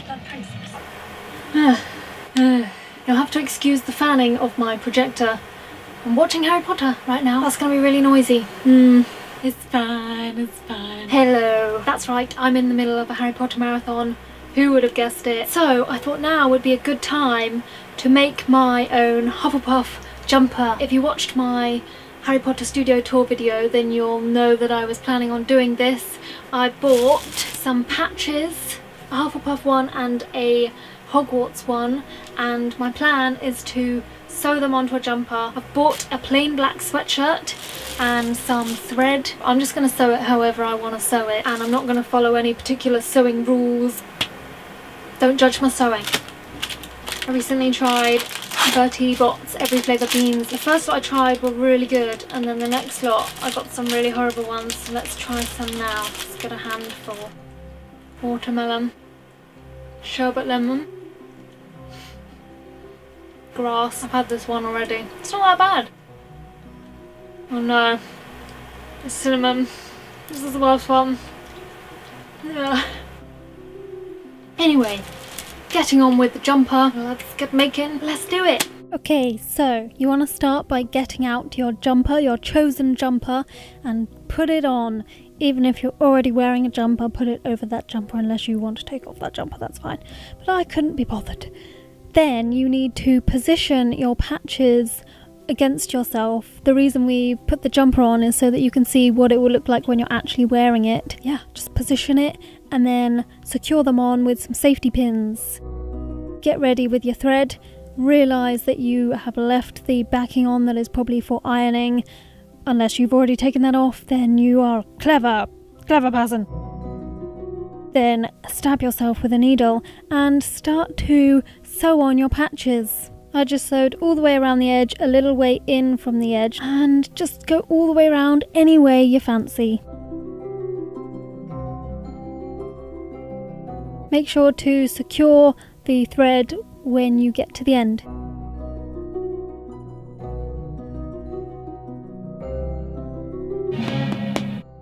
Half-Blood Princess. You'll have to excuse the fanning of my projector. I'm watching Harry Potter right now. That's gonna be really noisy. It's fine, it's fine. Hello. That's right, I'm in the middle of a Harry Potter marathon. Who would have guessed it? So I thought now would be a good time to make my own Hufflepuff jumper. If you watched my Harry Potter studio tour video, then you'll know that I was planning on doing this. I bought some patches, a Hufflepuff one and a Hogwarts one, and my plan is to sew them onto a jumper. I've bought a plain black sweatshirt and some thread. I'm just going to sew it however I want to sew it, and I'm not going to follow any particular sewing rules. Don't judge my sewing. I recently tried Bertie Bott's Every Flavour beans. The first lot I tried were really good, and then the next lot I got some really horrible ones. So let's try some now. Let's get a handful. Watermelon, sherbet lemon, grass. I've had this one already. It's not that bad. Oh no, it's cinnamon. This is the worst one. Yeah. Anyway, getting on with the jumper. Let's get making. Let's do it. Okay, so you want to start by getting out your jumper, your chosen jumper, and put it on. Even if you're already wearing a jumper, put it over that jumper unless you want to take off that jumper, that's fine. But I couldn't be bothered. Then you need to position your patches against yourself. The reason we put the jumper on is so that you can see what it will look like when you're actually wearing it. Yeah, just position it and then secure them on with some safety pins. Get ready with your thread. Realise that you have left the backing on that is probably for ironing. Unless you've already taken that off, then you are clever person. Then stab yourself with a needle and start to sew on your patches. I just sewed all the way around the edge, a little way in from the edge, and just go all the way around any way you fancy. Make sure to secure the thread when you get to the end.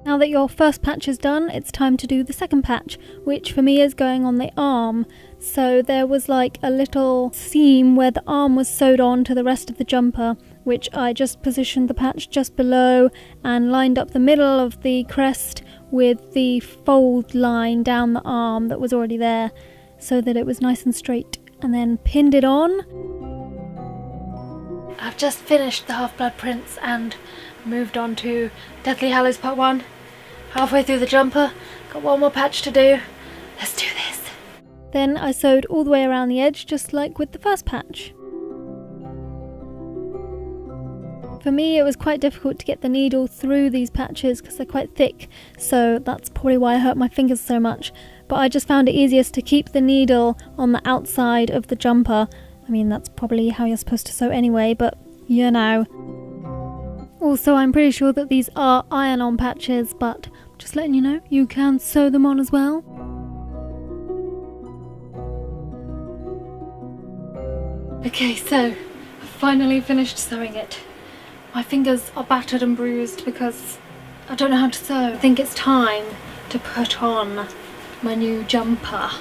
Now that your first patch is done, it's time to do the second patch, which for me is going on the arm. So there was like a little seam where the arm was sewed on to the rest of the jumper, which I just positioned the patch just below and lined up the middle of the crest with the fold line down the arm that was already there, so that it was nice and straight, and then pinned it on. I've just finished the Half-Blood Prince and moved on to Deathly Hallows Part 1. Halfway through the jumper, got one more patch to do. Let's do this. Then I sewed all the way around the edge, just like with the first patch. For me, it was quite difficult to get the needle through these patches because they're quite thick, so that's probably why I hurt my fingers so much. But I just found it easiest to keep the needle on the outside of the jumper. I mean, that's probably how you're supposed to sew anyway, but you know. Also, I'm pretty sure that these are iron-on patches, but just letting you know, you can sew them on as well. Okay, so I've finally finished sewing it. My fingers are battered and bruised because I don't know how to sew. I think it's time to put on my new jumper.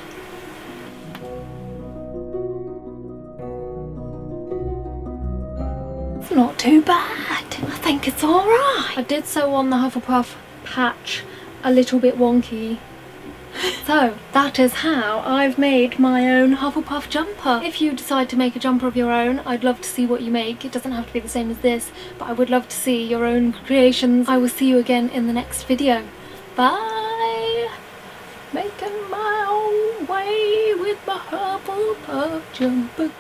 It's not too bad. I think it's alright. I did sew on the Hufflepuff patch a little bit wonky. So that is how I've made my own Hufflepuff jumper. If you decide to make a jumper of your own, I'd love to see what you make. It doesn't have to be the same as this, but I would love to see your own creations. I will see you again in the next video. Bye! Making my own way with my Hufflepuff jumper.